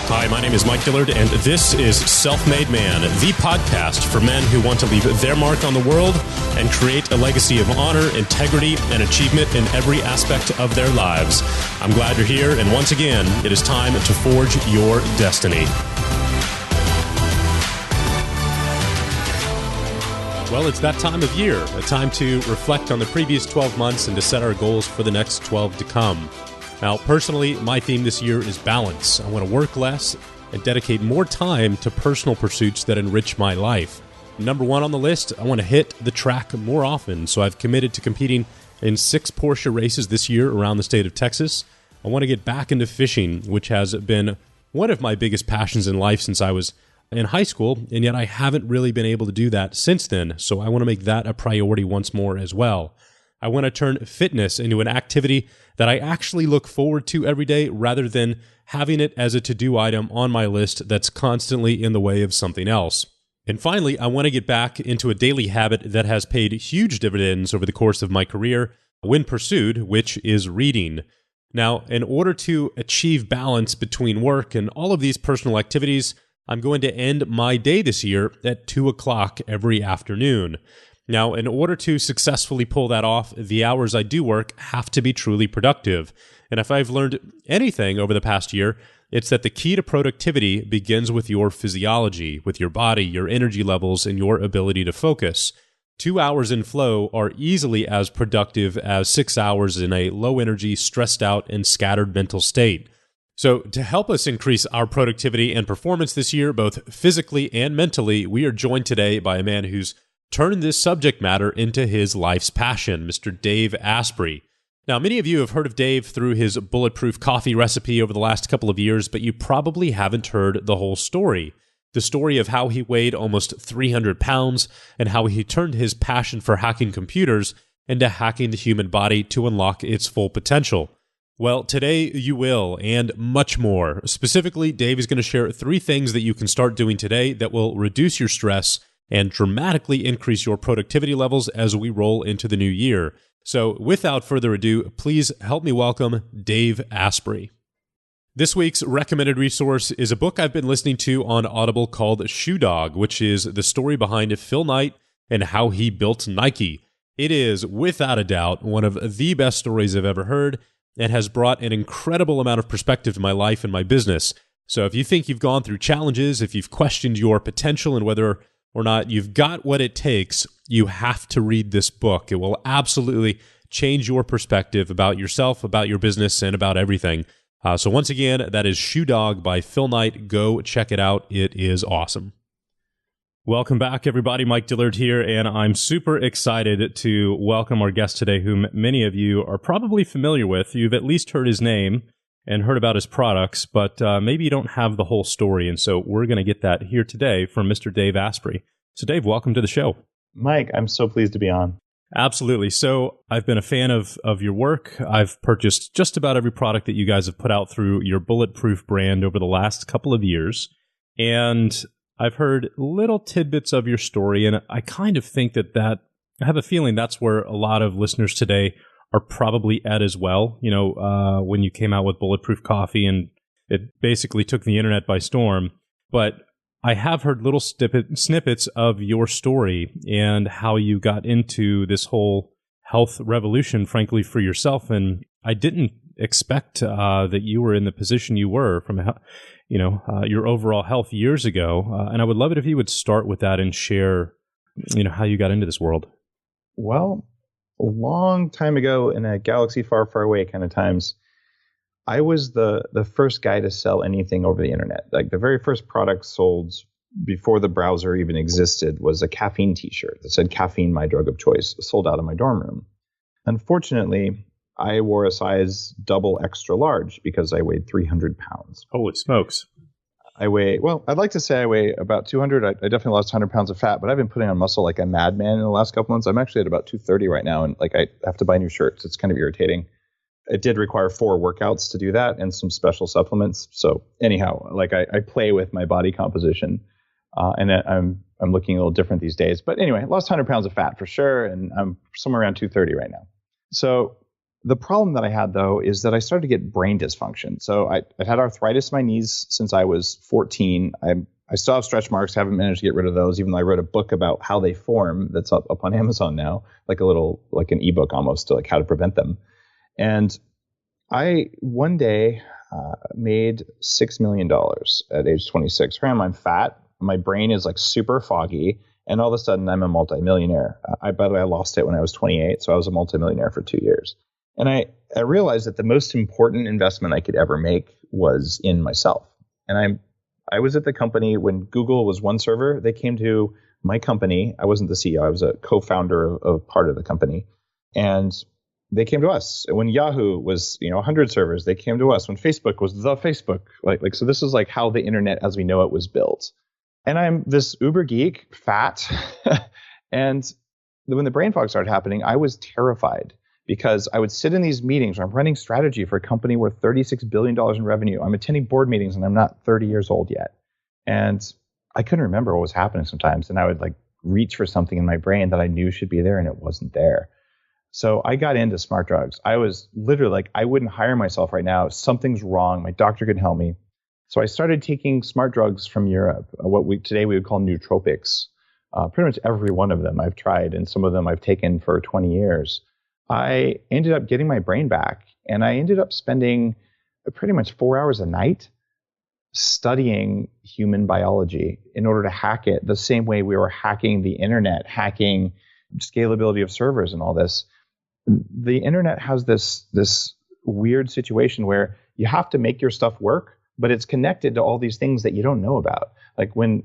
Hi, my name is Mike Dillard, and this is Self-Made Man, the podcast for men who want to leave their mark on the world and create a legacy of honor, integrity, and achievement in every aspect of their lives. I'm glad you're here, and once again, it is time to forge your destiny. Well, it's that time of year, a time to reflect on the previous 12 months and to set our goals for the next 12 to come. Now, personally, my theme this year is balance. I want to work less and dedicate more time to personal pursuits that enrich my life. Number one on the list, I want to hit the track more often, so I've committed to competing in 6 Porsche races this year around the state of Texas. I want to get back into fishing, which has been one of my biggest passions in life since I was in high school, and yet I haven't really been able to do that since then, so I want to make that a priority once more as well. I want to turn fitness into an activity that I actually look forward to every day rather than having it as a to-do item on my list that's constantly in the way of something else. And finally, I want to get back into a daily habit that has paid huge dividends over the course of my career when pursued, which is reading. Now, in order to achieve balance between work and all of these personal activities, I'm going to end my day this year at 2 o'clock every afternoon. Now, in order to successfully pull that off, the hours I do work have to be truly productive. And if I've learned anything over the past year, it's that the key to productivity begins with your physiology, with your body, your energy levels, and your ability to focus. 2 hours in flow are easily as productive as 6 hours in a low-energy, stressed out, and scattered mental state. So to help us increase our productivity and performance this year, both physically and mentally, we are joined today by a man who's turned this subject matter into his life's passion, Mr. Dave Asprey. Now, many of you have heard of Dave through his Bulletproof coffee recipe over the last couple of years, but you probably haven't heard the whole story. The story of how he weighed almost 300 pounds and how he turned his passion for hacking computers into hacking the human body to unlock its full potential. Well, today you will, and much more. Specifically, Dave is going to share 3 things that you can start doing today that will reduce your stress and dramatically increase your productivity levels as we roll into the new year. So without further ado, please help me welcome Dave Asprey. This week's recommended resource is a book I've been listening to on Audible called Shoe Dog, which is the story behind Phil Knight and how he built Nike. It is, without a doubt, one of the best stories I've ever heard and has brought an incredible amount of perspective to my life and my business. So if you think you've gone through challenges, if you've questioned your potential and whether or not you've got what it takes, you have to read this book. It will absolutely change your perspective about yourself, about your business, and about everything. So once again, that is Shoe Dog by Phil Knight. Go check it out. It is awesome. Welcome back, everybody. Mike Dillard here, and I'm super excited to welcome our guest today, whom many of you are probably familiar with. You've at least heard his name and heard about his products, but maybe you don't have the whole story. And so we're going to get that here today from Mr. Dave Asprey. So Dave, welcome to the show. Mike, I'm so pleased to be on. Absolutely. So I've been a fan of your work. I've purchased just about every product that you guys have put out through your Bulletproof brand over the last couple of years. And I've heard little tidbits of your story. And I kind of think that I have a feeling that's where a lot of listeners today are probably at as well. You know, when you came out with Bulletproof Coffee and it basically took the internet by storm. But I have heard little snippets of your story and how you got into this whole health revolution, frankly, for yourself. And I didn't expect that you were in the position you were from, your overall health years ago. And I would love it if you would start with that and share, how you got into this world. Well, a long time ago in a galaxy far, far away kind of times, I was the first guy to sell anything over the internet. Like the very first product sold before the browser even existed was a caffeine t-shirt that said "Caffeine, my drug of choice," sold out of my dorm room. Unfortunately, I wore a size double extra large because I weighed 300 pounds. Holy smokes. I'd like to say I weigh about 200. I definitely lost 100 pounds of fat, but I've been putting on muscle like a madman in the last couple months. I'm actually at about 230 right now, and I have to buy new shirts. It's kind of irritating. It did require 4 workouts to do that and some special supplements. So anyhow, I play with my body composition, and I'm looking a little different these days. But anyway, lost 100 pounds of fat for sure, and I'm somewhere around 230 right now. So The problem that I had, though, is that I started to get brain dysfunction. So I've had arthritis in my knees since I was 14. I still have stretch marks, haven't managed to get rid of those, even though I wrote a book about how they form that's up on Amazon now, like an ebook almost, to like how to prevent them. And I one day made $6 million at age 26. Here I'm fat. My brain is like super foggy. And all of a sudden I'm a multimillionaire. By the way, I lost it when I was 28. So I was a multimillionaire for 2 years. And I realized that the most important investment I could ever make was in myself. And I was at the company when Google was one server. They came to my company. I wasn't the CEO. I was a co-founder of part of the company. And they came to us. When Yahoo was, 100 servers, they came to us. When Facebook was the Facebook. So this is like how the internet as we know it was built. And I'm this uber geek, fat. And when the brain fog started happening, I was terrified because I would sit in these meetings where I'm running strategy for a company worth $36 billion in revenue. I'm attending board meetings and I'm not 30 years old yet. And I couldn't remember what was happening sometimes. And I would like reach for something in my brain that I knew should be there and it wasn't there. So I got into smart drugs. I was literally like, I wouldn't hire myself right now. Something's wrong. My doctor couldn't help me. So I started taking smart drugs from Europe, today we would call nootropics. Pretty much every one of them I've tried, and some of them I've taken for 20 years. I ended up getting my brain back, and I ended up spending pretty much 4 hours a night studying human biology in order to hack it the same way we were hacking the internet, hacking scalability of servers and all this. The internet has this weird situation where you have to make your stuff work, but it's connected to all these things that you don't know about. Like when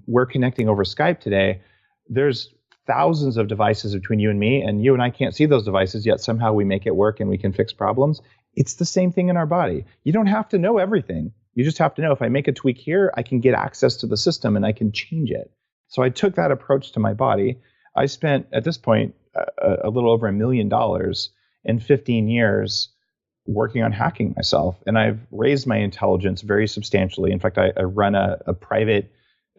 we're connecting over Skype today, there's thousands of devices between you and I can't see those devices, yet somehow we make it work and we can fix problems. It's the same thing in our body. You don't have to know everything. You just have to know if I make a tweak here, I can get access to the system and I can change it. So I took that approach to my body. I spent, at this point, a little over $1 million in 15 years working on hacking myself. And I've raised my intelligence very substantially. In fact, I run a private,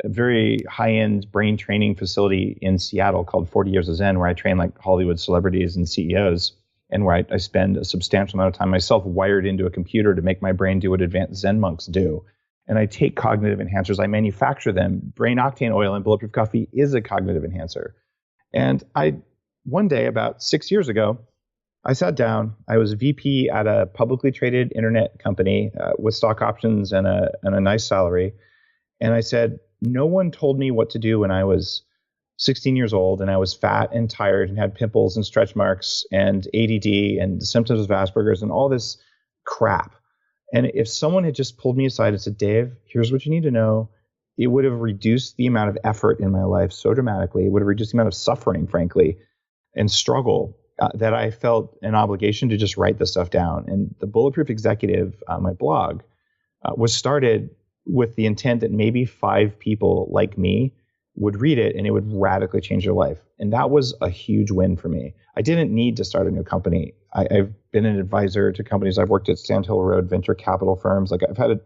very high-end brain training facility in Seattle called 40 Years of Zen, where I train like Hollywood celebrities and CEOs, and where I spend a substantial amount of time myself wired into a computer to make my brain do what advanced Zen monks do. And I take cognitive enhancers, I manufacture them. Brain octane oil and Bulletproof coffee is a cognitive enhancer. And one day, about 6 years ago, I sat down. I was VP at a publicly traded internet company with stock options and a nice salary. And I said, no one told me what to do when I was 16 years old and I was fat and tired and had pimples and stretch marks and ADD and the symptoms of Asperger's and all this crap. And if someone had just pulled me aside and said, Dave, here's what you need to know, it would have reduced the amount of effort in my life so dramatically. It would have reduced the amount of suffering, frankly, and struggle that I felt an obligation to just write this stuff down. And the Bulletproof Executive, my blog, was started with the intent that maybe 5 people like me would read it and it would radically change their life. And that was a huge win for me. I didn't need to start a new company. I've been an advisor to companies. I've worked at Sand Hill Road venture capital firms. Like I've had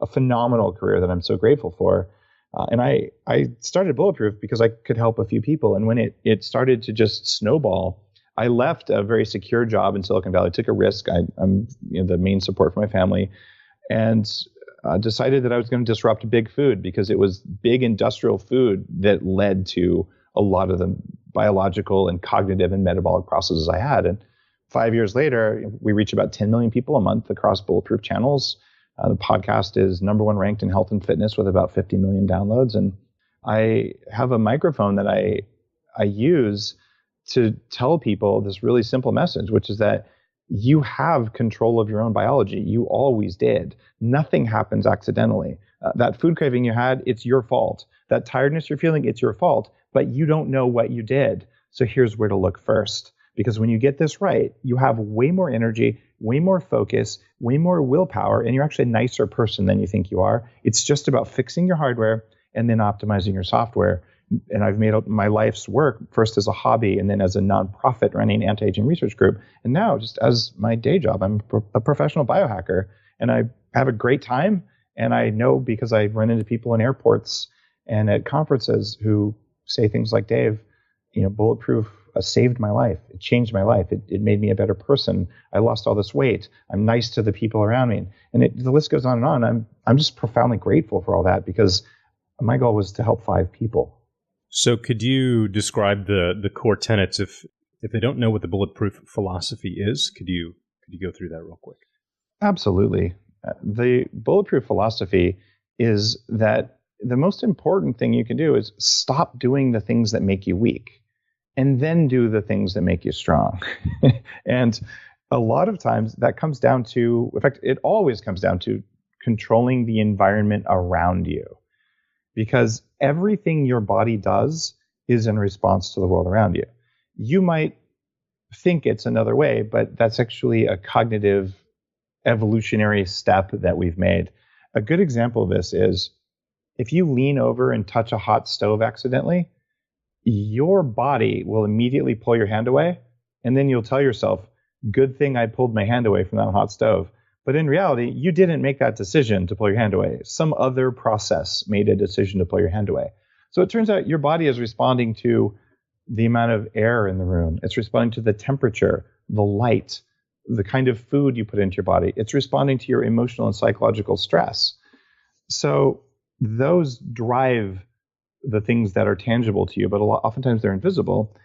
a phenomenal career that I'm so grateful for. And I started Bulletproof because I could help a few people. And when it started to just snowball, I left a very secure job in Silicon Valley, took a risk. I'm the main support for my family, and decided that I was going to disrupt big food because it was big industrial food that led to a lot of the biological and cognitive and metabolic processes I had. And 5 years later, we reach about 10 million people a month across Bulletproof channels. The podcast is #1 ranked in health and fitness with about 50 million downloads. And I have a microphone that I use to tell people this really simple message, which is that you have control of your own biology. You always did. Nothing happens accidentally. That food craving you had, it's your fault. That tiredness you're feeling, it's your fault. But you don't know what you did. So here's where to look first. Because when you get this right, you have way more energy, way more focus, way more willpower, and you're actually a nicer person than you think you are. It's just about fixing your hardware and then optimizing your software. And I've made my life's work first as a hobby and then as a nonprofit running an anti-aging research group. And now just as my day job, I'm a professional biohacker and I have a great time. And I know because I run into people in airports and at conferences who say things like, Dave, Bulletproof saved my life. It changed my life. It made me a better person. I lost all this weight. I'm nice to the people around me. And the list goes on and on. I'm just profoundly grateful for all that because my goal was to help 5 people. So could you describe the core tenets if they don't know what the Bulletproof philosophy is? Could you go through that real quick? Absolutely. The Bulletproof philosophy is that the most important thing you can do is stop doing the things that make you weak and then do the things that make you strong. And a lot of times that comes down to, in fact, it always comes down to controlling the environment around you, because everything your body does is in response to the world around you. You might think it's another way, but that's actually a cognitive evolutionary step that we've made. A good example of this is if you lean over and touch a hot stove accidentally, your body will immediately pull your hand away, and then you'll tell yourself, good thing I pulled my hand away from that hot stove. But in reality, you didn't make that decision to pull your hand away. Some other process made a decision to pull your hand away. So it turns out your body is responding to the amount of air in the room. It's responding to the temperature, the light, the kind of food you put into your body. It's responding to your emotional and psychological stress. So those drive the things that are tangible to you, but oftentimes they're invisible.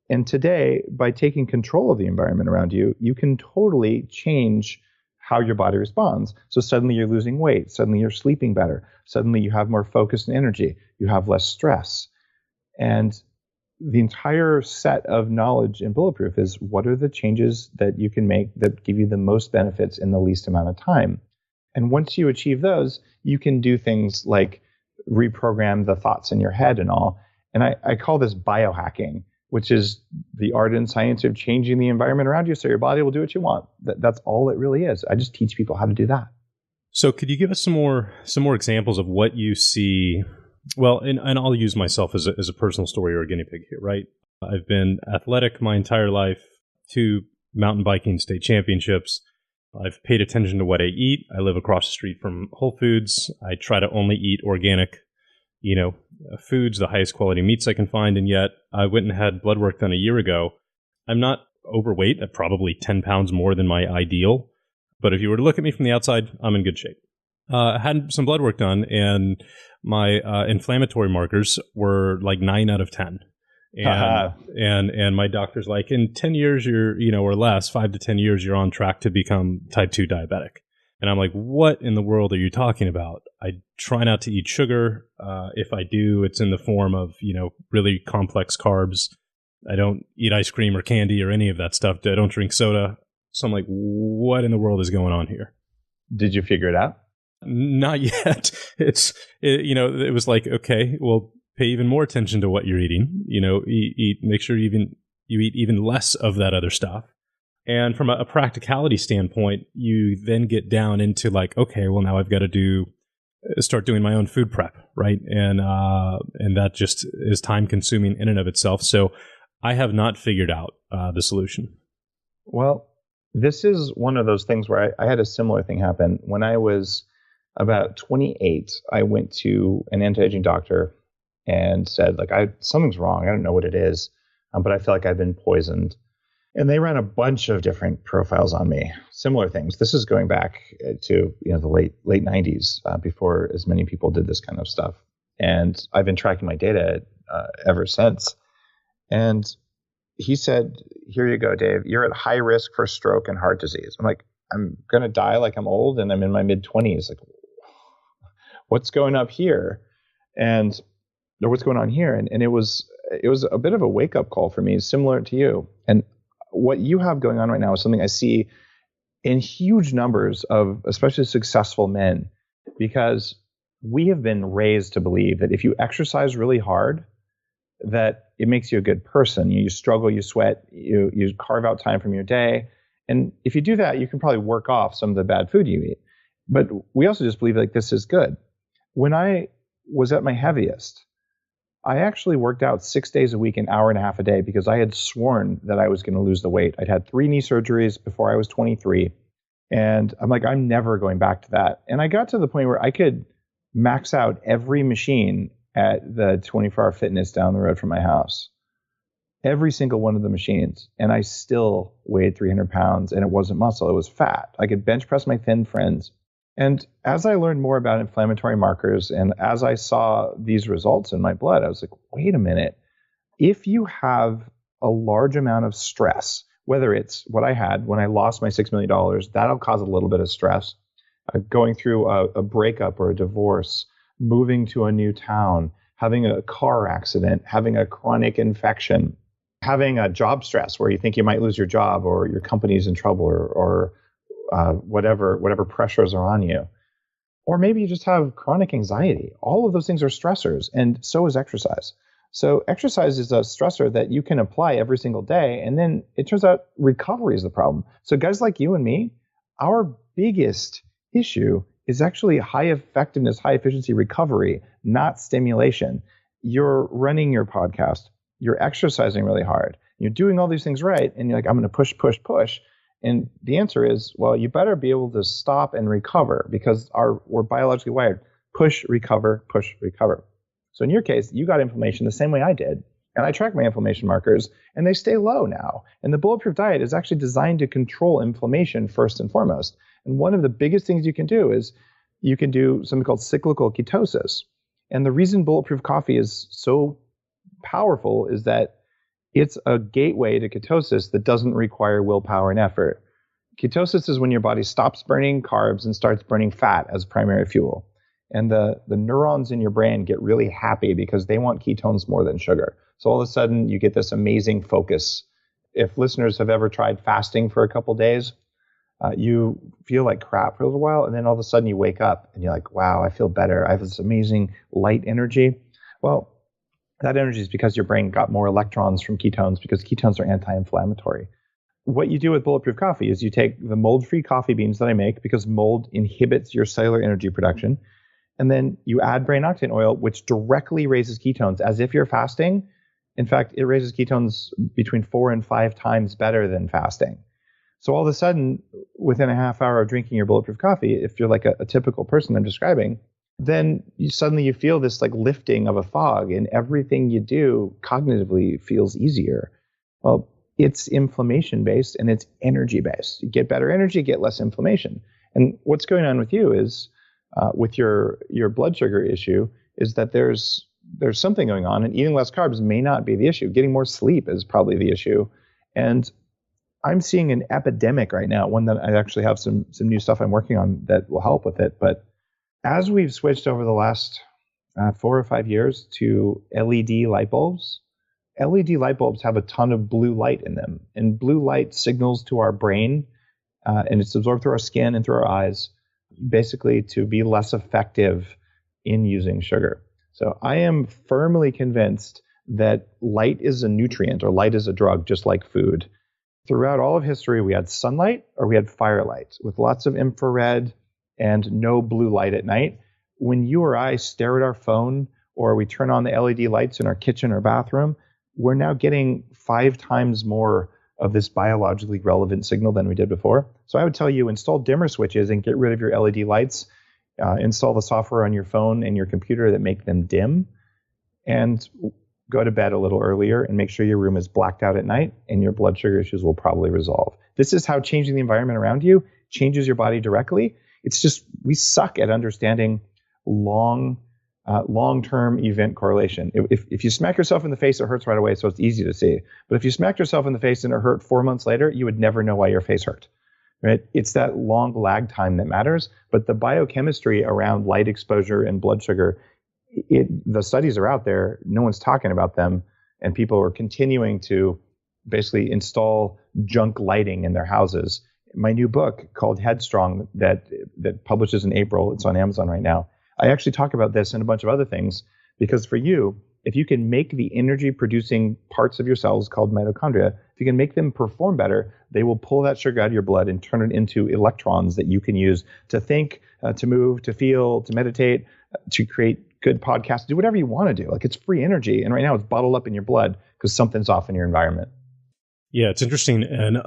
And today, by taking control of the environment around you, you can totally change how your body responds. So suddenly you're losing weight. Suddenly you're sleeping better. Suddenly you have more focus and energy. You have less stress. And the entire set of knowledge in Bulletproof is what are the changes that you can make that give you the most benefits in the least amount of time. And once you achieve those, you can do things like reprogram the thoughts in your head and all. And I call this biohacking, which is the art and science of changing the environment around you so your body will do what you want. That's all it really is. I just teach people how to do that. So could you give us some more examples of what you see? Well, and I'll use myself as a personal story or a guinea pig here, right? I've been athletic my entire life, 2 mountain biking state championships. I've paid attention to what I eat. I live across the street from Whole Foods. I try to only eat organic, foods, the highest quality meats I can find. And yet I went and had blood work done a year ago. I'm not overweight. I'm probably 10 pounds more than my ideal. But if you were to look at me from the outside, I'm in good shape. I had some blood work done, and my inflammatory markers were like 9 out of 10. And my doctor's like, in 10 years, you're, or less, 5 to 10 years, you're on track to become type 2 diabetic. And I'm like, what in the world are you talking about? I try not to eat sugar. If I do, it's in the form of, really complex carbs. I don't eat ice cream or candy or any of that stuff. I don't drink soda. So I'm like, what in the world is going on here? Did you figure it out? Not yet. It was like, okay, well, pay even more attention to what you're eating. Make sure you eat even less of that other stuff. And from a practicality standpoint, you then get down into like, okay, well, now I've got to start doing my own food prep, right? And that just is time consuming in and of itself. So I have not figured out the solution. Well, this is one of those things where I had a similar thing happen. When I was about 28, I went to an anti-aging doctor and said, like, something's wrong. I don't know what it is, but I feel like I've been poisoned. And they ran a bunch of different profiles on me, similar things. This is going back to the late 90s, before as many people did this kind of stuff. And I've been tracking my data ever since. And he said, here you go, Dave. You're at high risk for stroke and heart disease. I'm like, I'm going to die like I'm old and I'm in my mid-20s. Like, what's going up here? Or what's going on here? And it was a bit of a wake-up call for me, similar to you. And what you have going on right now is something I see in huge numbers of especially successful men, because we have been raised to believe that if you exercise really hard, that it makes you a good person. You struggle, you sweat, you carve out time from your day. And if you do that, you can probably work off some of the bad food you eat. But we also just believe like this is good. When I was at my heaviest, I actually worked out 6 days a week, an hour and a half a day, because I had sworn that I was going to lose the weight. I'd had 3 knee surgeries before I was 23. And I'm like, I'm never going back to that. And I got to the point where I could max out every machine at the 24-hour fitness down the road from my house. every single one of the machines, and I still weighed 300 pounds, and it wasn't muscle, it was fat. I could bench press my thin friends. And as I learned more about inflammatory markers, and as I saw these results in my blood, I was like, wait a minute. If you have a large amount of stress, whether it's what I had when I lost my $6 million, that'll cause a little bit of stress. Going through a breakup or a divorce, moving to a new town, having a car accident, having a chronic infection, having a job stress where you think you might lose your job or your company's in trouble or whatever pressures are on you. Or maybe you just have chronic anxiety. All of those things are stressors, and so is exercise. So exercise is a stressor that you can apply every single day, and then it turns out recovery is the problem. So guys like you and me, our biggest issue is actually high effectiveness, high efficiency recovery, not stimulation. You're running your podcast, you're exercising really hard, you're doing all these things right, and you're like, I'm going to push, push, push. And the answer is, well, you better be able to stop and recover because we're biologically wired. Push, recover, push, recover. So in your case, you got inflammation the same way I did. And I track my inflammation markers, and they stay low now. And the Bulletproof diet is actually designed to control inflammation first and foremost. And one of the biggest things you can do is you can do something called cyclical ketosis. And the reason Bulletproof coffee is so powerful is that it's a gateway to ketosis that doesn't require willpower and effort. Ketosis is when your body stops burning carbs and starts burning fat as primary fuel. And the neurons in your brain get really happy because they want ketones more than sugar. So all of a sudden, you get this amazing focus. If listeners have ever tried fasting for a couple days, you feel like crap for a little while, and then all of a sudden you wake up and you're like, wow, I feel better. I have this amazing light energy. Well, that energy is because your brain got more electrons from ketones because ketones are anti-inflammatory. What you do with Bulletproof coffee is you take the mold-free coffee beans that I make because mold inhibits your cellular energy production. And then you add brain octane oil, which directly raises ketones as if you're fasting. In fact, it raises ketones between 4 and 5 times better than fasting. So all of a sudden, within a half hour of drinking your Bulletproof coffee, if you're like a typical person I'm describing, then suddenly you feel this like lifting of a fog, and everything you do cognitively feels easier. Well, it's inflammation-based and it's energy-based. You get better energy, get less inflammation. And what's going on with you is, with your blood sugar issue, is that there's something going on, and eating less carbs may not be the issue. Getting more sleep is probably the issue. And I'm seeing an epidemic right now, one that I actually have some new stuff I'm working on that will help with it. But as we've switched over the last 4 or 5 years to LED light bulbs have a ton of blue light in them. And blue light signals to our brain, and it's absorbed through our skin and through our eyes, basically to be less effective in using sugar. So I am firmly convinced that light is a nutrient, or light is a drug, just like food. Throughout all of history, we had sunlight or we had firelight with lots of infrared and no blue light at night. When you or I stare at our phone or we turn on the LED lights in our kitchen or bathroom, we're now getting 5 times more of this biologically relevant signal than we did before. So I would tell you, install dimmer switches and get rid of your LED lights. Install the software on your phone and your computer that make them dim, and go to bed a little earlier and make sure your room is blacked out at night, and your blood sugar issues will probably resolve. This is how changing the environment around you changes your body directly. It's just we suck at understanding long-term event correlation. If you smack yourself in the face, it hurts right away, so it's easy to see. But if you smacked yourself in the face and it hurt 4 months later, you would never know why your face hurt. Right? It's that long lag time that matters. But the biochemistry around light exposure and blood sugar, the studies are out there. No one's talking about them, and people are continuing to basically install junk lighting in their houses. My new book called Headstrong that publishes in April, it's on Amazon right now. I actually talk about this and a bunch of other things, because for you, if you can make the energy producing parts of your cells called mitochondria, if you can make them perform better, they will pull that sugar out of your blood and turn it into electrons that you can use to think, to move, to feel, to meditate, to create good podcasts, do whatever you want to do. Like, it's free energy. And right now it's bottled up in your blood because something's off in your environment. Yeah, it's interesting. And,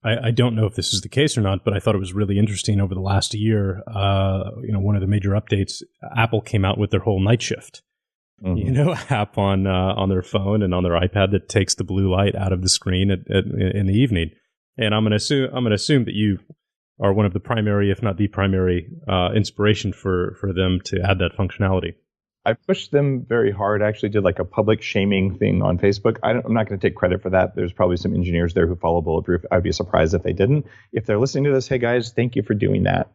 I don't know if this is the case or not, but I thought it was really interesting over the last year. One of the major updates, Apple came out with their whole night shift. app on their phone and on their iPad that takes the blue light out of the screen in the evening. And I'm going to assume that you are one of the primary, if not the primary, inspiration for them to add that functionality. I pushed them very hard. I actually did like a public shaming thing on Facebook. I'm not going to take credit for that. There's probably some engineers there who follow Bulletproof. I'd be surprised if they didn't. If they're listening to this, hey guys, thank you for doing that.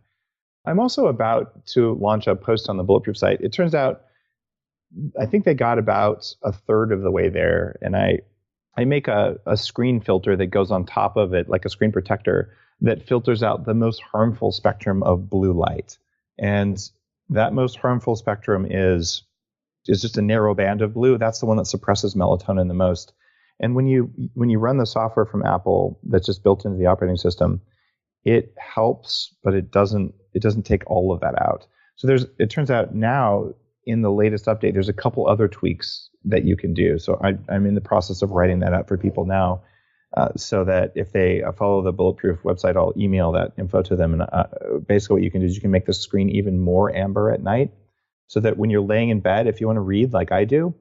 I'm also about to launch a post on the Bulletproof site. It turns out, I think they got about a third of the way there. And I make a screen filter that goes on top of it, like a screen protector, that filters out the most harmful spectrum of blue light. And that most harmful spectrum is just a narrow band of blue. That's the one that suppresses melatonin the most. And when you run the software from Apple that's just built into the operating system, it helps, but it doesn't take all of that out. So it turns out now in the latest update, there's a couple other tweaks that you can do. So I'm in the process of writing that up for people now, so that if they follow the Bulletproof website, I'll email that info to them. And basically what you can do is you can make the screen even more amber at night, so that when you're laying in bed, if you want to read like I do,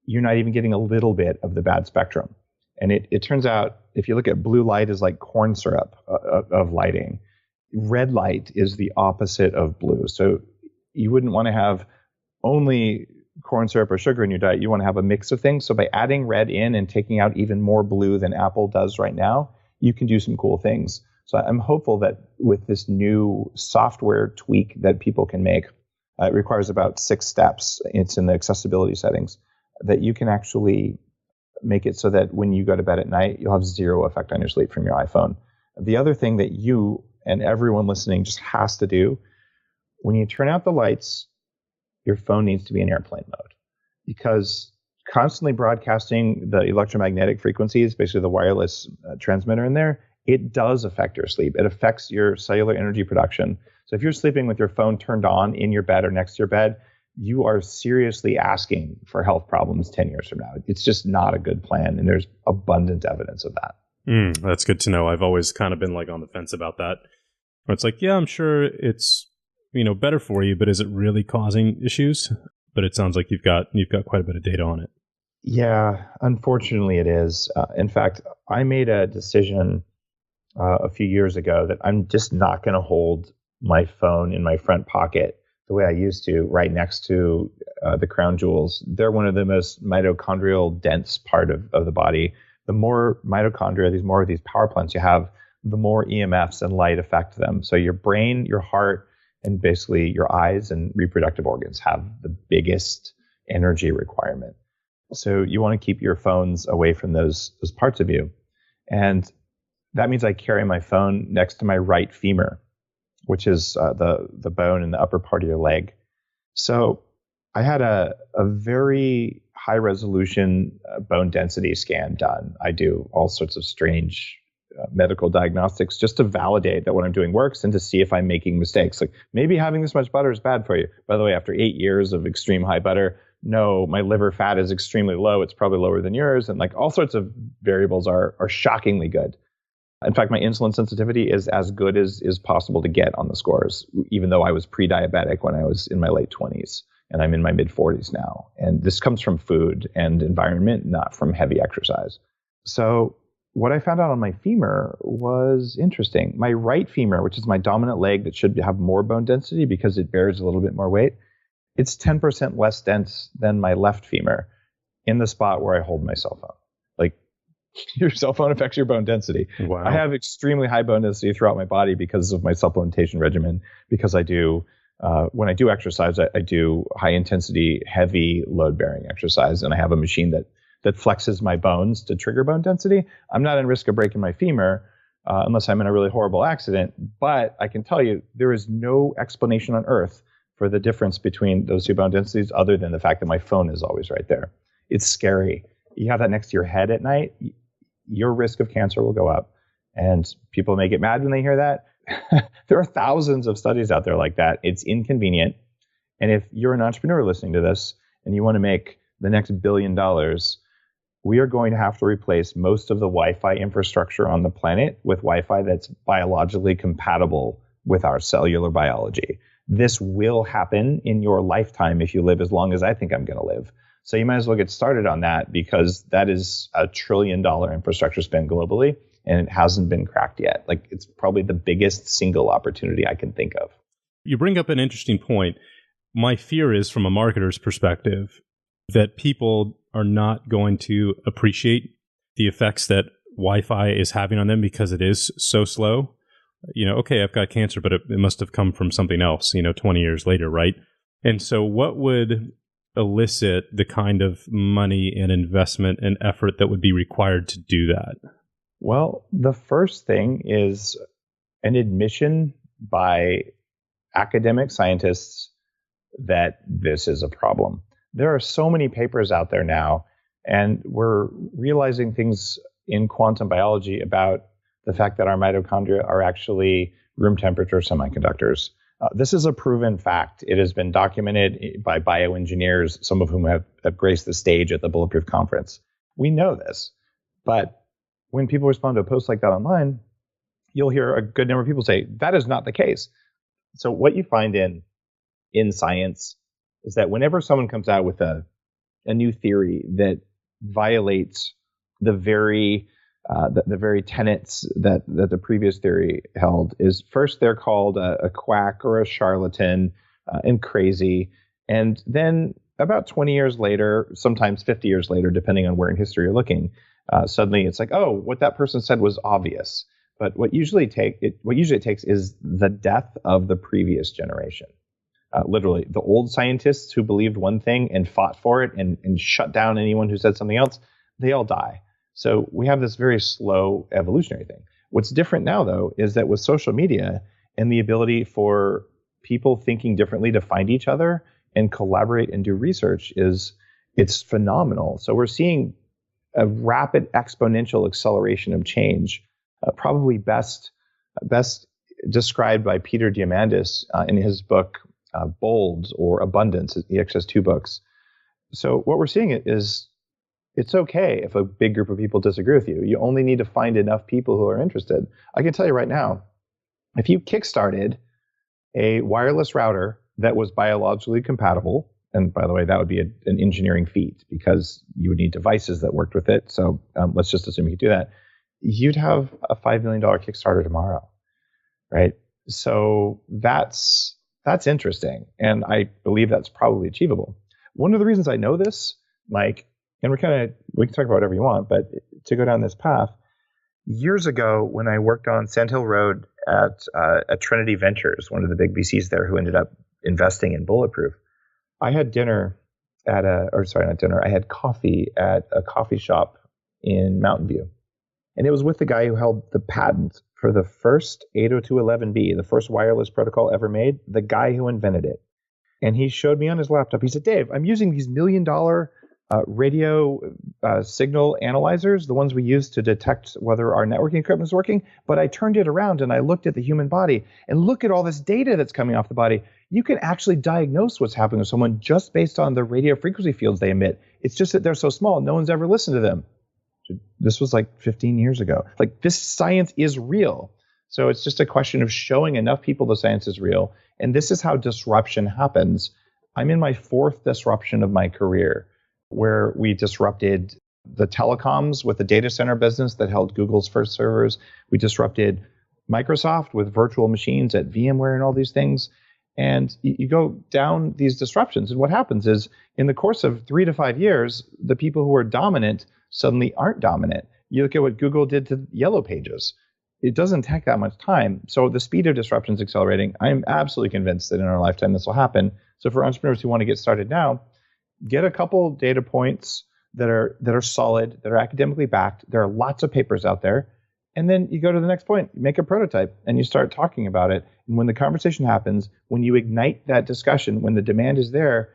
you're not even getting a little bit of the bad spectrum. And it turns out, if you look at blue light as like corn syrup of lighting, red light is the opposite of blue. So you wouldn't want to have only corn syrup or sugar in your diet. You want to have a mix of things. So by adding red in and taking out even more blue than Apple does right now, you can do some cool things. So I'm hopeful that with this new software tweak that people can make, it requires about 6 steps. It's in the accessibility settings, that you can actually make it so that when you go to bed at night, you'll have zero effect on your sleep from your iPhone. The other thing that you and everyone listening just has to do, when you turn out the lights, your phone needs to be in airplane mode, because constantly broadcasting the electromagnetic frequencies, basically the wireless transmitter in there, it does affect your sleep. It affects your cellular energy production. So if you're sleeping with your phone turned on in your bed or next to your bed, you are seriously asking for health problems 10 years from now. It's just not a good plan, and there's abundant evidence of that. That's good to know. I've always kind of been like on the fence about that. It's like, yeah, I'm sure it's better for you, but is it really causing issues? But it sounds like you've got quite a bit of data on it. Yeah, unfortunately it is. In fact, I made a decision a few years ago that I'm just not going to hold my phone in my front pocket the way I used to, right next to the crown jewels. They're one of the most mitochondrial dense part of the body. The more mitochondria, more of these power plants you have, the more EMFs and light affect them. So your brain, your heart, and basically your eyes and reproductive organs have the biggest energy requirement. So you want to keep your phones away from those parts of you. And that means I carry my phone next to my right femur, which is the bone in the upper part of your leg. So I had a very high resolution bone density scan done. I do all sorts of strange medical diagnostics just to validate that what I'm doing works and to see if I'm making mistakes. Like, maybe having this much butter is bad for you. By the way, after 8 years of extreme high butter, no, my liver fat is extremely low. It's probably lower than yours. And like all sorts of variables are shockingly good. In fact, my insulin sensitivity is as good as is possible to get on the scores, even though I was pre-diabetic when I was in my late 20s, and I'm in my mid 40s now. And this comes from food and environment, not from heavy exercise. So what I found out on my femur was interesting. My right femur, which is my dominant leg that should have more bone density because it bears a little bit more weight, it's 10% less dense than my left femur in the spot where I hold my cell phone. Like, your cell phone affects your bone density. Wow. I have extremely high bone density throughout my body because of my supplementation regimen, because I do, when I do exercise, I do high intensity, heavy load bearing exercise, and I have a machine that flexes my bones to trigger bone density. I'm not at risk of breaking my femur unless I'm in a really horrible accident. But I can tell you, there is no explanation on earth for the difference between those two bone densities other than the fact that my phone is always right there. It's scary. You have that next to your head at night, your risk of cancer will go up. And people may get mad when they hear that. There are thousands of studies out there like that. It's inconvenient. And if you're an entrepreneur listening to this and you want to make the next $1 billion, we are going to have to replace most of the Wi-Fi infrastructure on the planet with Wi-Fi that's biologically compatible with our cellular biology. this will happen in your lifetime if you live as long as I think I'm going to live. So you might as well get started on that, because that is a $1 trillion infrastructure spend globally, and it hasn't been cracked yet. Like, it's probably the biggest single opportunity I can think of. You bring up an interesting point. My fear is, from a marketer's perspective, that people are not going to appreciate the effects that Wi-Fi is having on them because it is so slow. Okay, I've got cancer, but it must have come from something else, 20 years later, right? And so what would elicit the kind of money and investment and effort that would be required to do that? Well, the first thing is an admission by academic scientists that this is a problem. There are so many papers out there now, and we're realizing things in quantum biology about the fact that our mitochondria are actually room temperature semiconductors. This is a proven fact. It has been documented by bioengineers, some of whom have graced the stage at the Bulletproof conference. We know this, but when people respond to a post like that online, you'll hear a good number of people say, that is not the case. So what you find in science is that whenever someone comes out with a new theory that violates the very tenets that the previous theory held, is first they're called a quack or a charlatan and crazy, and then about 20 years later, sometimes 50 years later, depending on where in history you're looking, suddenly it's like, oh, what that person said was obvious. But what usually it takes is the death of the previous generation. Literally, the old scientists who believed one thing and fought for it and shut down anyone who said something else, they all die. So we have this very slow evolutionary thing. What's different now, though, is that with social media and the ability for people thinking differently to find each other and collaborate and do research, it's phenomenal. So we're seeing a rapid exponential acceleration of change, probably best described by Peter Diamandis in his book, Bold or Abundance. He actually has 2 books. So what we're seeing is it's okay if a big group of people disagree with you. You only need to find enough people who are interested. I can tell you right now, if you kickstarted a wireless router that was biologically compatible, and by the way, that would be an engineering feat because you would need devices that worked with it. So let's just assume you could do that. You'd have a $5 million Kickstarter tomorrow, right? So that's interesting, and I believe that's probably achievable. One of the reasons I know this, Mike, and we can talk about whatever you want, but to go down this path, years ago when I worked on Sand Hill Road at Trinity Ventures, one of the big VCs there who ended up investing in Bulletproof, I had I had coffee at a coffee shop in Mountain View. And it was with the guy who held the patent for the first 802.11b, the first wireless protocol ever made, the guy who invented it. And he showed me on his laptop, he said, Dave, I'm using these $1 million radio signal analyzers, the ones we use to detect whether our networking equipment is working, but I turned it around and I looked at the human body and look at all this data that's coming off the body. You can actually diagnose what's happening with someone just based on the radio frequency fields they emit. It's just that they're so small, no one's ever listened to them. This was like 15 years ago. Like, this science is real. So it's just a question of showing enough people the science is real. And this is how disruption happens. I'm in my 4th disruption of my career, where we disrupted the telecoms with the data center business that held Google's first servers. We disrupted Microsoft with virtual machines at VMware and all these things. And you go down these disruptions, and what happens is, in the course of 3 to 5 years, the people who are dominant suddenly aren't dominant. You look at what Google did to Yellow Pages. It doesn't take that much time. So the speed of disruption is accelerating. I'm absolutely convinced that in our lifetime this will happen. So for entrepreneurs who want to get started now, get a couple data points that are solid, that are academically backed. There are lots of papers out there. And then you go to the next point, you make a prototype, and you start talking about it. And when the conversation happens, when you ignite that discussion, when the demand is there,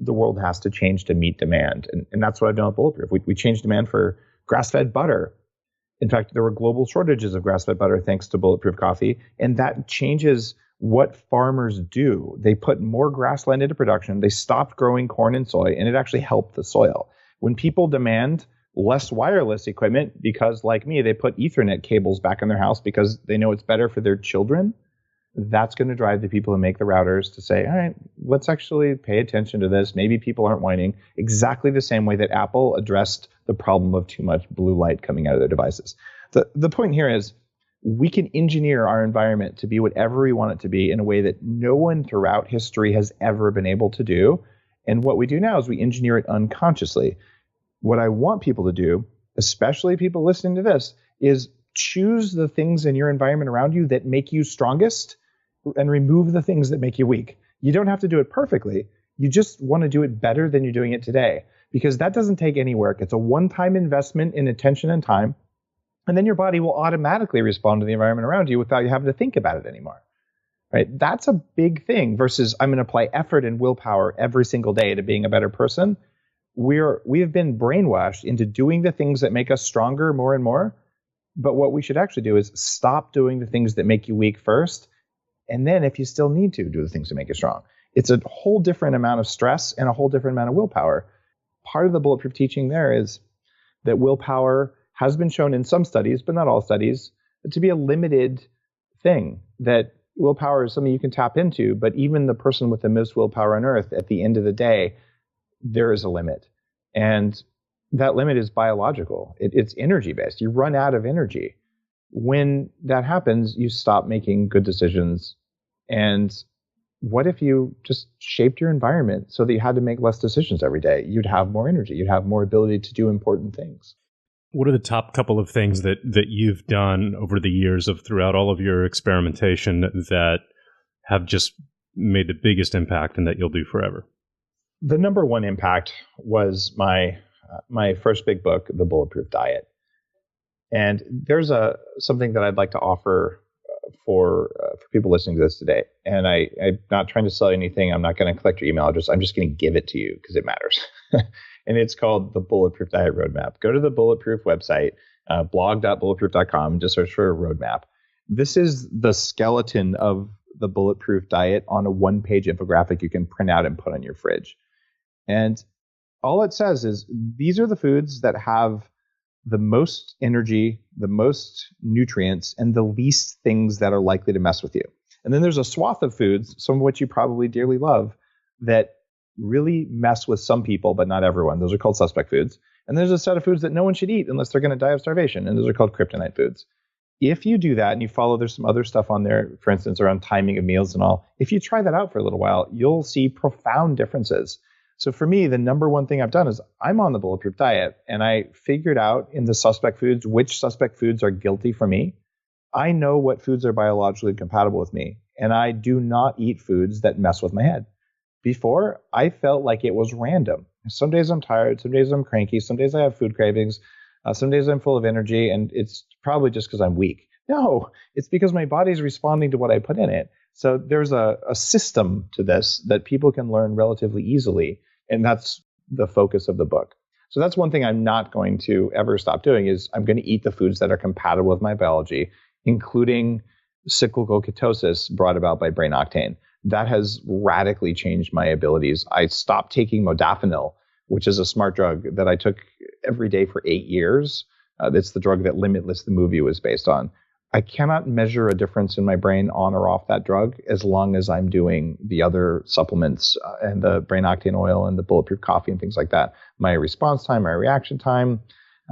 the world has to change to meet demand. And that's what I've done with Bulletproof. We changed demand for grass-fed butter. In fact, there were global shortages of grass-fed butter thanks to Bulletproof coffee. And that changes what farmers do. They put more grassland into production. They stopped growing corn and soy, and it actually helped the soil. When people demand less wireless equipment because, like me, they put Ethernet cables back in their house because they know it's better for their children, that's going to drive the people who make the routers to say, all right, let's actually pay attention to this. Maybe people aren't whining. Exactly the same way that Apple addressed the problem of too much blue light coming out of their devices. The point here is we can engineer our environment to be whatever we want it to be in a way that no one throughout history has ever been able to do. And what we do now is we engineer it unconsciously. What I want people to do, especially people listening to this, is choose the things in your environment around you that make you strongest and remove the things that make you weak. You don't have to do it perfectly. You just want to do it better than you're doing it today, because that doesn't take any work. It's a one-time investment in attention and time. And then your body will automatically respond to the environment around you without you having to think about it anymore. Right? That's a big thing versus I'm going to apply effort and willpower every single day to being a better person. We have been brainwashed into doing the things that make us stronger more and more. But what we should actually do is stop doing the things that make you weak first. And then if you still need to, do the things that make you strong. It's a whole different amount of stress and a whole different amount of willpower. Part of the Bulletproof teaching there is that willpower has been shown in some studies, but not all studies, to be a limited thing. That willpower is something you can tap into, but even the person with the most willpower on earth, at the end of the day, there is a limit. And that limit is biological. It's energy-based. You run out of energy. When that happens, you stop making good decisions. And what if you just shaped your environment so that you had to make less decisions every day? You'd have more energy. You'd have more ability to do important things. What are the top couple of things that you've done over the years of throughout all of your experimentation that have just made the biggest impact and that you'll do forever? The number one impact was my first big book, The Bulletproof Diet. And there's something that I'd like to offer for people listening to this today. And I'm not trying to sell you anything. I'm not going to collect your email address. I'm just going to give it to you because it matters. And it's called the Bulletproof Diet Roadmap. Go to the Bulletproof website, blog.bulletproof.com, just search for a roadmap. This is the skeleton of the Bulletproof Diet on a one-page infographic you can print out and put on your fridge. And all it says is these are the foods that have the most energy, the most nutrients, and the least things that are likely to mess with you. And then there's a swath of foods, some of which you probably dearly love, that really mess with some people, but not everyone. Those are called suspect foods. And there's a set of foods that no one should eat unless they're going to die of starvation. And those are called kryptonite foods. If you do that and you follow, there's some other stuff on there, for instance, around timing of meals and all. If you try that out for a little while, you'll see profound differences. So for me, the number one thing I've done is I'm on the Bulletproof Diet, and I figured out in the suspect foods which suspect foods are guilty for me. I know what foods are biologically compatible with me, and I do not eat foods that mess with my head. Before, I felt like it was random. Some days I'm tired, some days I'm cranky, some days I have food cravings, some days I'm full of energy, and it's probably just because I'm weak. No, it's because my body's responding to what I put in it. So there's a system to this that people can learn relatively easily, and that's the focus of the book. So that's one thing I'm not going to ever stop doing is I'm going to eat the foods that are compatible with my biology, including cyclical ketosis brought about by brain octane. That has radically changed my abilities. I stopped taking modafinil, which is a smart drug that I took every day for 8 years. It's the drug that Limitless, the movie, was based on. I cannot measure a difference in my brain on or off that drug as long as I'm doing the other supplements and the brain octane oil and the bulletproof coffee and things like that. My response time, my reaction time,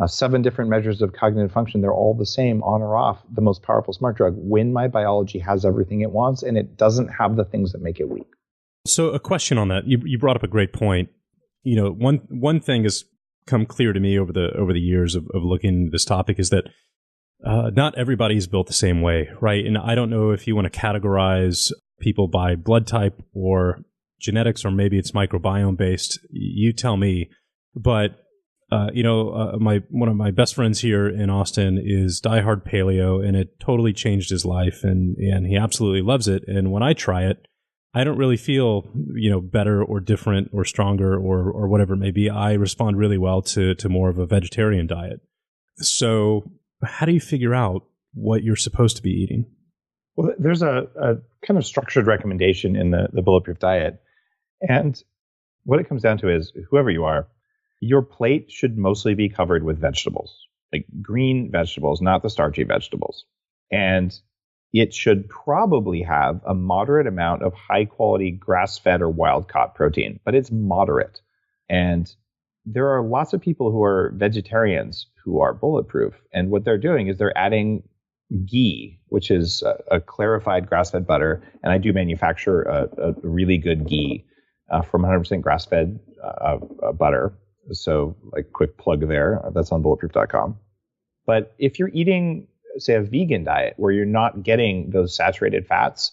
7 different measures of cognitive function, they're all the same on or off the most powerful smart drug when my biology has everything it wants and it doesn't have the things that make it weak. So a question on that. You brought up a great point. You know, one thing has come clear to me over the years of looking at this topic is that not everybody's built the same way, right? And I don't know if you want to categorize people by blood type or genetics, or maybe it's microbiome based. You tell me. But one of my best friends here in Austin is diehard paleo, and it totally changed his life, and he absolutely loves it. And when I try it, I don't really feel, better or different or stronger or whatever it may be. I respond really well to more of a vegetarian diet. So how do you figure out what you're supposed to be eating? Well, there's a kind of structured recommendation in the Bulletproof Diet. And what it comes down to is whoever you are, your plate should mostly be covered with vegetables, like green vegetables, not the starchy vegetables. And it should probably have a moderate amount of high quality grass-fed or wild-caught protein, but it's moderate. And there are lots of people who are vegetarians who are bulletproof. And what they're doing is they're adding ghee, which is a clarified grass-fed butter. And I do manufacture a really good ghee from 100% grass-fed butter. So like quick plug there. That's on bulletproof.com. But if you're eating, say, a vegan diet where you're not getting those saturated fats,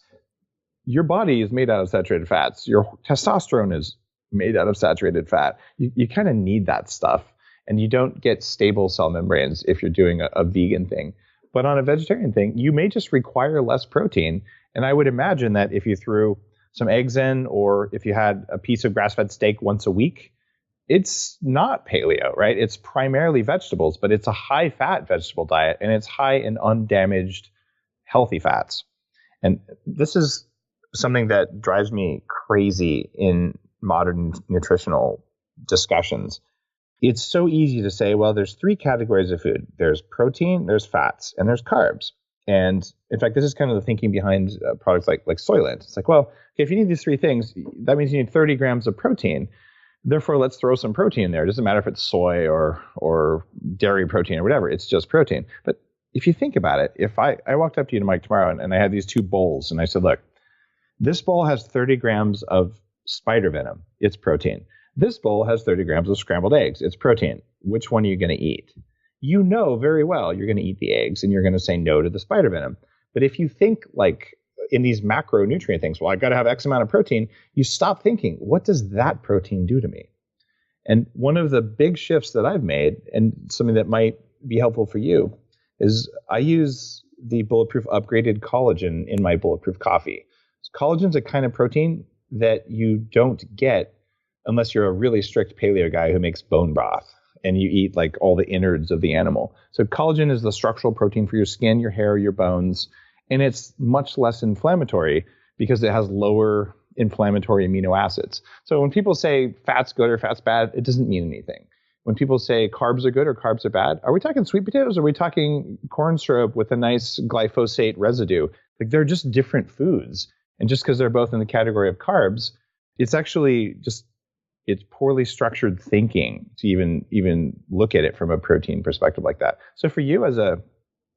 your body is made out of saturated fats. Your testosterone is made out of saturated fat. You kind of need that stuff. And you don't get stable cell membranes if you're doing a vegan thing. But on a vegetarian thing, you may just require less protein. And I would imagine that if you threw some eggs in, or if you had a piece of grass-fed steak once a week, it's not paleo, right? It's primarily vegetables, but it's a high-fat vegetable diet, and it's high in undamaged, healthy fats. And this is something that drives me crazy in modern nutritional discussions. It's so easy to say, well, there's 3 categories of food. There's protein, there's fats, and there's carbs. And in fact, this is kind of the thinking behind products like Soylent. It's like, well, okay, if you need these 3 things, that means you need 30 grams of protein. Therefore, let's throw some protein in there. It doesn't matter if it's soy or dairy protein or whatever. It's just protein. But if you think about it, if I walked up to you, Mike, tomorrow, and I had these 2 bowls, and I said, look, this bowl has 30 grams of spider venom. It's protein. This bowl has 30 grams of scrambled eggs. It's protein. Which one are you going to eat? You know very well you're going to eat the eggs, and you're going to say no to the spider venom. But if you think like in these macronutrient things, well, I got to have X amount of protein, you stop thinking, what does that protein do to me? And one of the big shifts that I've made, and something that might be helpful for you, is I use the Bulletproof upgraded collagen in my Bulletproof coffee. Collagen's a kind of protein that you don't get unless you're a really strict paleo guy who makes bone broth and you eat like all the innards of the animal. So collagen is the structural protein for your skin, your hair, your bones, and it's much less inflammatory because it has lower inflammatory amino acids. So when people say fat's good or fat's bad, it doesn't mean anything. When people say carbs are good or carbs are bad, are we talking sweet potatoes or are we talking corn syrup with a nice glyphosate residue? Like they're just different foods. And just because they're both in the category of carbs, it's actually just, it's poorly structured thinking to even look at it from a protein perspective like that. So for you as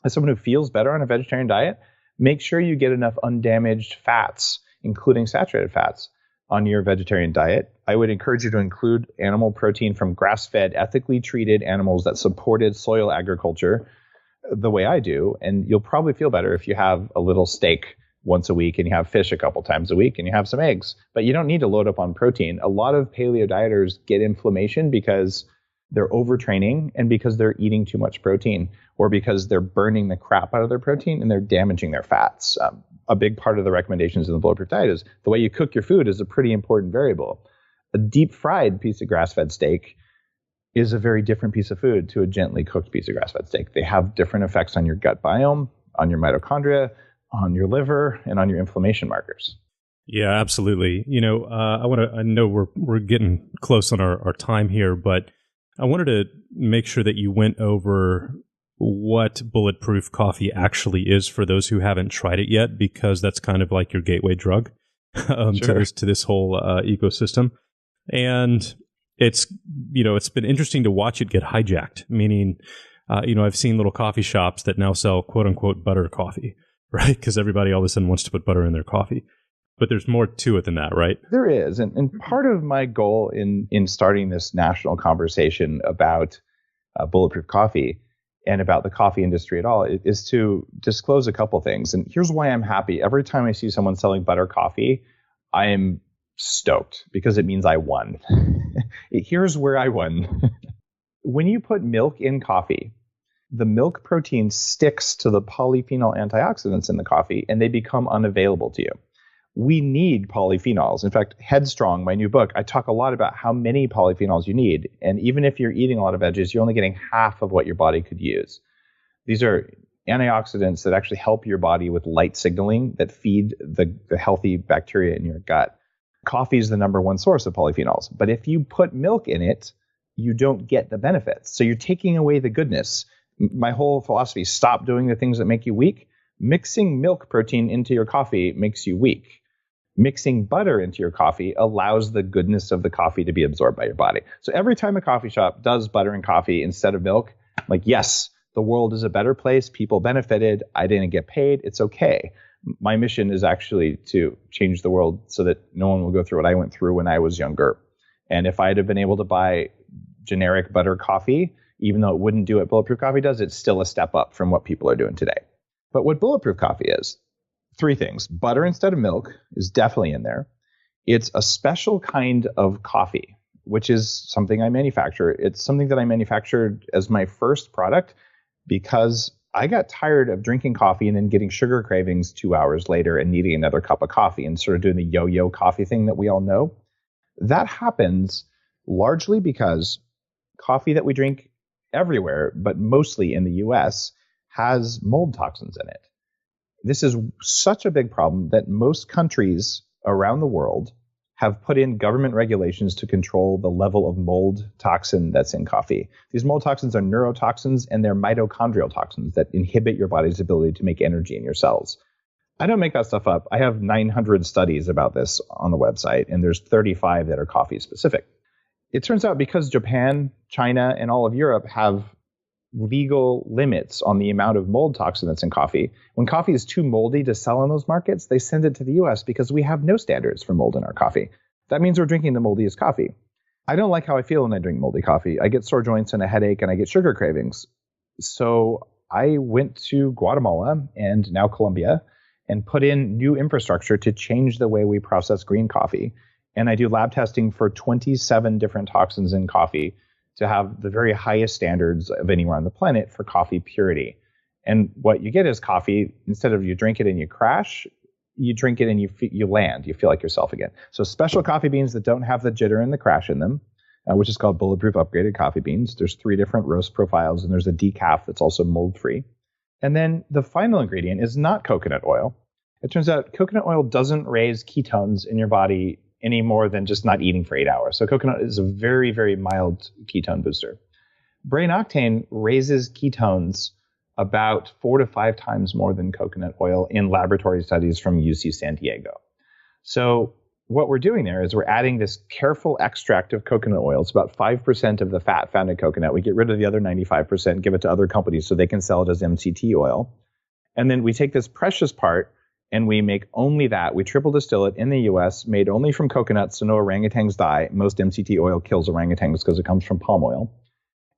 someone who feels better on a vegetarian diet, make sure you get enough undamaged fats, including saturated fats, on your vegetarian diet. I would encourage you to include animal protein from grass-fed, ethically treated animals that supported soil agriculture the way I do. And you'll probably feel better if you have a little steak once a week and you have fish a couple times a week and you have some eggs. But you don't need to load up on protein. A lot of paleo dieters get inflammation because they're overtraining and because they're eating too much protein, or because they're burning the crap out of their protein and they're damaging their fats. A big part of the recommendations in the Bulletproof diet is the way you cook your food is a pretty important variable. A deep fried piece of grass-fed steak is a very different piece of food to a gently cooked piece of grass-fed steak. They have different effects on your gut biome, on your mitochondria, on your liver, and on your inflammation markers. Yeah, absolutely. You know, I know we're getting close on our time here, but I wanted to make sure that you went over what Bulletproof coffee actually is for those who haven't tried it yet, because that's kind of like your gateway drug to this whole ecosystem. And it's been interesting to watch it get hijacked, meaning, I've seen little coffee shops that now sell quote unquote butter coffee, right? Because everybody all of a sudden wants to put butter in their coffee. But there's more to it than that, right? There is. And part of my goal in starting this national conversation about Bulletproof coffee and about the coffee industry at all is to disclose a couple things. And here's why I'm happy. Every time I see someone selling butter coffee, I am stoked because it means I won. Here's where I won. When you put milk in coffee, the milk protein sticks to the polyphenol antioxidants in the coffee and they become unavailable to you. We need polyphenols. In fact, Headstrong, my new book, I talk a lot about how many polyphenols you need. And even if you're eating a lot of veggies, you're only getting half of what your body could use. These are antioxidants that actually help your body with light signaling that feed the healthy bacteria in your gut. Coffee is the number one source of polyphenols. But if you put milk in it, you don't get the benefits. So you're taking away the goodness. My whole philosophy is stop doing the things that make you weak. Mixing milk protein into your coffee makes you weak. Mixing butter into your coffee allows the goodness of the coffee to be absorbed by your body. So every time a coffee shop does butter and coffee instead of milk, I'm like, yes, the world is a better place. People benefited. I didn't get paid. It's okay. My mission is actually to change the world so that no one will go through what I went through when I was younger. And if I'd have been able to buy generic butter coffee, even though it wouldn't do what Bulletproof coffee does, it's still a step up from what people are doing today. But what Bulletproof coffee is, 3 things. Butter instead of milk is definitely in there. It's a special kind of coffee, which is something I manufacture. It's something that I manufactured as my first product because I got tired of drinking coffee and then getting sugar cravings 2 hours later and needing another cup of coffee and sort of doing the yo-yo coffee thing that we all know. That happens largely because coffee that we drink everywhere, but mostly in the US, has mold toxins in it. This is such a big problem that most countries around the world have put in government regulations to control the level of mold toxin that's in coffee. These mold toxins are neurotoxins and they're mitochondrial toxins that inhibit your body's ability to make energy in your cells. I don't make that stuff up. I have 900 studies about this on the website, and there's 35 that are coffee specific. It turns out because Japan, China, and all of Europe have legal limits on the amount of mold toxin that's in coffee, when coffee is too moldy to sell in those markets, they send it to the US because we have no standards for mold in our coffee. That means we're drinking the moldiest coffee. I don't like how I feel when I drink moldy coffee. I get sore joints and a headache and I get sugar cravings. So I went to Guatemala and now Colombia and put in new infrastructure to change the way we process green coffee. And I do lab testing for 27 different toxins in coffee to have the very highest standards of anywhere on the planet for coffee purity. And what you get is coffee, instead of you drink it and you crash, you drink it and you land. You feel like yourself again. So special coffee beans that don't have the jitter and the crash in them, which is called Bulletproof upgraded coffee beans. There's 3 different roast profiles, and there's a decaf that's also mold-free. And then the final ingredient is not coconut oil. It turns out coconut oil doesn't raise ketones in your body any more than just not eating for 8 hours. So coconut is a very, very mild ketone booster. Brain octane raises ketones about 4 to 5 times more than coconut oil in laboratory studies from UC San Diego. So what we're doing there is we're adding this careful extract of coconut oil. It's about 5% of the fat found in coconut. We get rid of the other 95%, give it to other companies so they can sell it as MCT oil. And then we take this precious part and we make only that. We triple distill it in the US, made only from coconuts so no orangutans die. Most MCT oil kills orangutans because it comes from palm oil.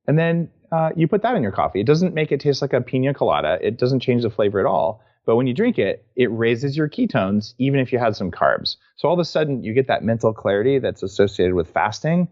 And then you put that in your coffee. It doesn't make it taste like a pina colada. It doesn't change the flavor at all. But when you drink it, it raises your ketones, even if you had some carbs. So all of a sudden, you get that mental clarity that's associated with fasting.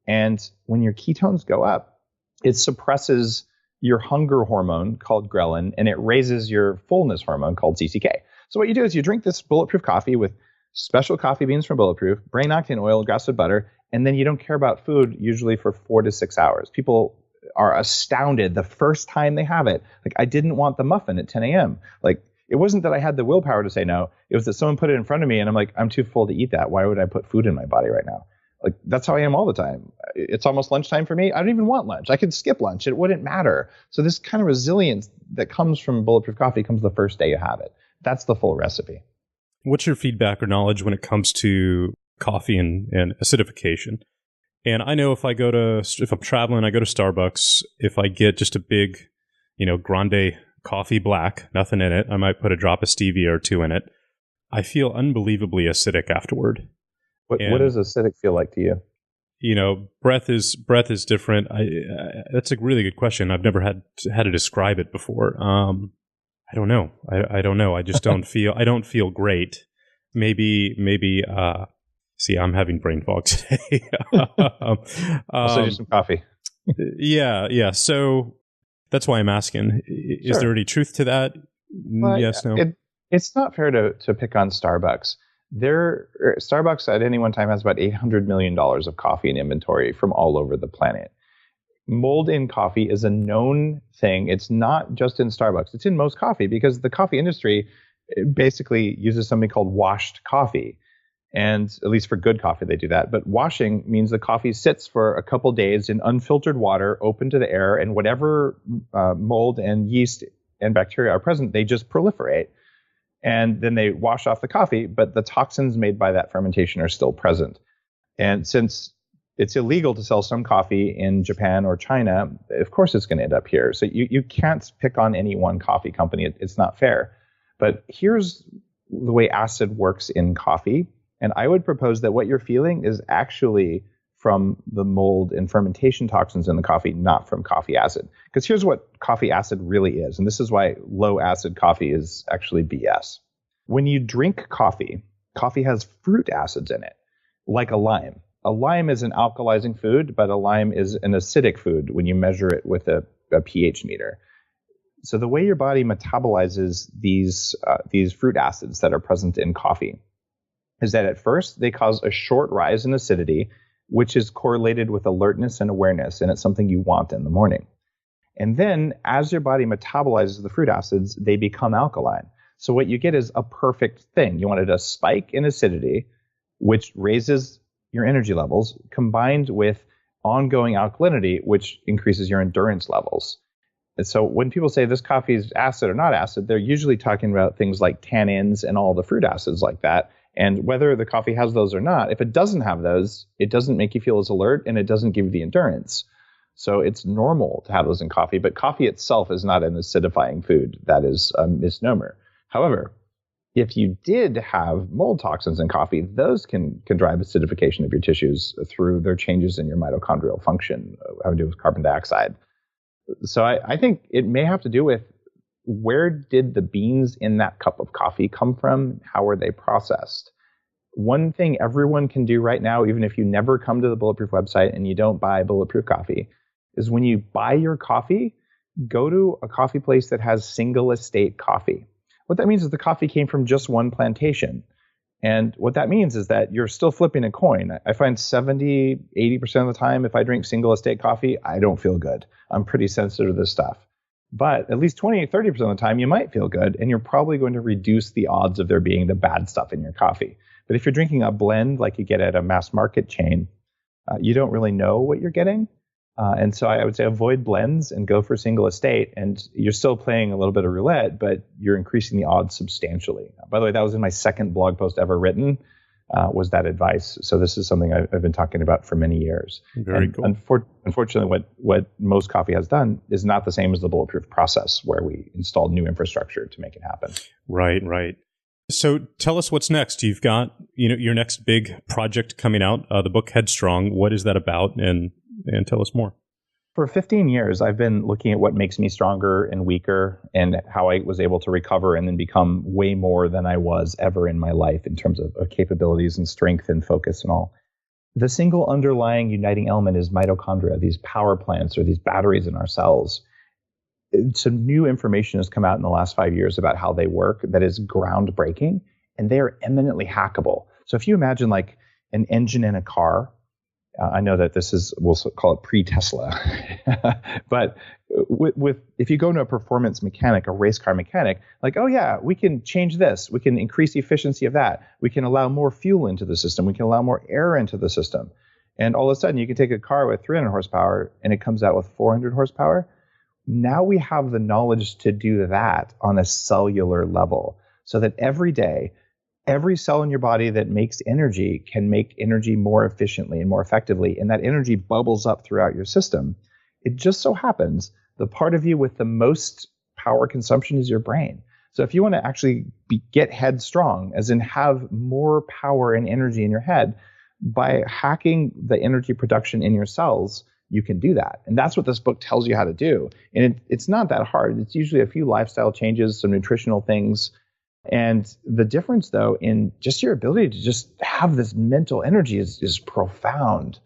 And when your ketones go up, it suppresses your hunger hormone called ghrelin, and it raises your fullness hormone called CCK. So what you do is you drink this Bulletproof coffee with special coffee beans from Bulletproof, brain octane oil, grass-fed butter, and then you don't care about food usually for 4 to 6 hours. People are astounded the first time they have it. Like, I didn't want the muffin at 10 a.m. Like, it wasn't that I had the willpower to say no. It was that someone put it in front of me and I'm like, I'm too full to eat that. Why would I put food in my body right now? Like, that's how I am all the time. It's almost lunchtime for me. I don't even want lunch. I could skip lunch. It wouldn't matter. So this kind of resilience that comes from Bulletproof coffee comes the first day you have it. That's the full recipe. What's your feedback or knowledge when it comes to coffee and acidification? And I know if I'm traveling, I go to Starbucks. If I get just a big, grande coffee black, nothing in it, I might put a drop of stevia or 2 in it. I feel unbelievably acidic afterward. What does acidic feel like to you? Breath is different. That's a really good question. I've never had to describe it before. I don't know. I don't know. I just don't feel great. Maybe, see, I'm having brain fog today. I'll send you some coffee. Yeah. So that's why I'm asking. Is there any truth to that? Well, yes, no? It's not fair to pick on Starbucks. Starbucks at any one time has about $800 million of coffee in inventory from all over the planet. Mold in coffee is a known thing. It's not just in Starbucks. It's in most coffee because the coffee industry basically uses something called washed coffee. And at least for good coffee, they do that. But washing means the coffee sits for a couple days in unfiltered water, open to the air, and whatever mold and yeast and bacteria are present, they just proliferate. And then they wash off the coffee, but the toxins made by that fermentation are still present. And since it's illegal to sell some coffee in Japan or China, of course it's going to end up here. So you can't pick on any one coffee company. It's not fair. But here's the way acid works in coffee. And I would propose that what you're feeling is actually from the mold and fermentation toxins in the coffee, not from coffee acid. Because here's what coffee acid really is. And this is why low acid coffee is actually BS. When you drink coffee, coffee has fruit acids in it, like a lime. A lime is an alkalizing food, but a lime is an acidic food when you measure it with a pH meter. So the way your body metabolizes these fruit acids that are present in coffee is that at first they cause a short rise in acidity, which is correlated with alertness and awareness, and it's something you want in the morning. And then as your body metabolizes the fruit acids, they become alkaline. So what you get is a perfect thing. You wanted a spike in acidity, which raises your energy levels, combined with ongoing alkalinity, which increases your endurance levels. And so when people say this coffee is acid or not acid, they're usually talking about things like tannins and all the fruit acids like that. And whether the coffee has those or not, if it doesn't have those, it doesn't make you feel as alert and it doesn't give you the endurance. So it's normal to have those in coffee, but coffee itself is not an acidifying food. That is a misnomer. However, if you did have mold toxins in coffee, those can drive acidification of your tissues through their changes in your mitochondrial function, having to do with carbon dioxide. So I think it may have to do with where did the beans in that cup of coffee come from? How were they processed? One thing everyone can do right now, even if you never come to the Bulletproof website and you don't buy Bulletproof coffee, is when you buy your coffee, go to a coffee place that has single estate coffee. What that means is the coffee came from just one plantation. And what that means is that you're still flipping a coin. I find 70, 80% of the time, if I drink single estate coffee, I don't feel good. I'm pretty sensitive to this stuff. But at least 20, 30% of the time, you might feel good, and you're probably going to reduce the odds of there being the bad stuff in your coffee. But if you're drinking a blend like you get at a mass market chain, you don't really know what you're getting. And so I would say avoid blends and go for single estate. And you're still playing a little bit of roulette, but you're increasing the odds substantially. By the way, that was in my second blog post ever written, was that advice. So this is something I've been talking about for many years. Very cool. Unfortunately, what most coffee has done is not the same as the Bulletproof process, where we installed new infrastructure to make it happen. Right. So tell us what's next. You've got your next big project coming out, the book Headstrong. What is that about? And tell us more. For 15 years, I've been looking at what makes me stronger and weaker and how I was able to recover and then become way more than I was ever in my life in terms of capabilities and strength and focus and all. The single underlying uniting element is mitochondria, these power plants or these batteries in our cells. Some new information has come out in the last 5 years about how they work that is groundbreaking, and they are eminently hackable. So if you imagine like an engine in a car, I know that we'll call it pre-Tesla, but if you go into a performance mechanic, a race car mechanic, like, oh yeah, we can change this. We can increase the efficiency of that. We can allow more fuel into the system. We can allow more air into the system. And all of a sudden you can take a car with 300 horsepower and it comes out with 400 horsepower. Now we have the knowledge to do that on a cellular level so that every day, every cell in your body that makes energy can make energy more efficiently and more effectively, and that energy bubbles up throughout your system. It just so happens the part of you with the most power consumption is your brain. So if you want to actually get headstrong, as in have more power and energy in your head, by hacking the energy production in your cells, you can do that. And that's what this book tells you how to do. And it's not that hard. It's usually a few lifestyle changes, some nutritional things. And the difference, though, in just your ability to just have this mental energy is profound.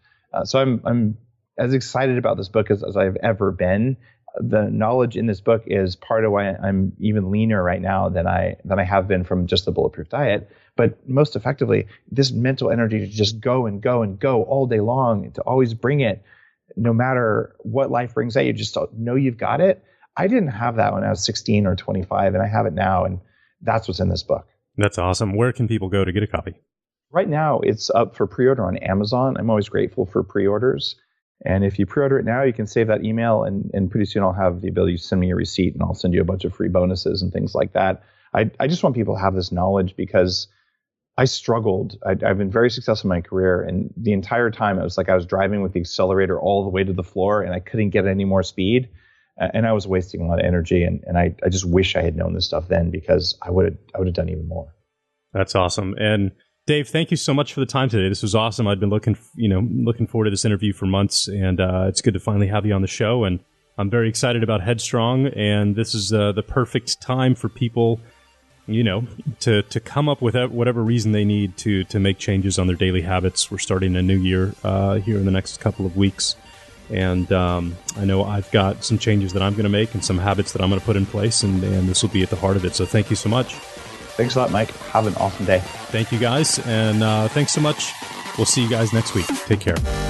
So I'm as excited about this book as I've ever been. The knowledge in this book is part of why I'm even leaner right now than I have been from just the Bulletproof diet. But most effectively, this mental energy to just go and go and go all day long, to always bring it, no matter what life brings at you, just know you've got it. I didn't have that when I was 16 or 25, and I have it now. And that's what's in this book. That's awesome. Where can people go to get a copy? Right now, it's up for pre-order on Amazon. I'm always grateful for pre-orders. And if you pre-order it now, you can save that email, and pretty soon I'll have the ability to send me a receipt, and I'll send you a bunch of free bonuses and things like that. I just want people to have this knowledge, because I struggled. I've been very successful in my career, and the entire time it was like I was driving with the accelerator all the way to the floor, and I couldn't get any more speed, and I was wasting a lot of energy. And I just wish I had known this stuff then, because I would have done even more. That's awesome. And Dave, thank you so much for the time today. This was awesome. I've been looking forward to this interview for months, and it's good to finally have you on the show. And I'm very excited about Headstrong, and this is the perfect time for people, to come up with whatever reason they need to make changes on their daily habits. We're starting a new year here in the next couple of weeks, and I know I've got some changes that I'm going to make and some habits that I'm going to put in place, and this will be at the heart of it. So thank you so much. Thanks a lot, Mike. Have an awesome day. Thank you, guys. And thanks so much. We'll see you guys next week. Take care.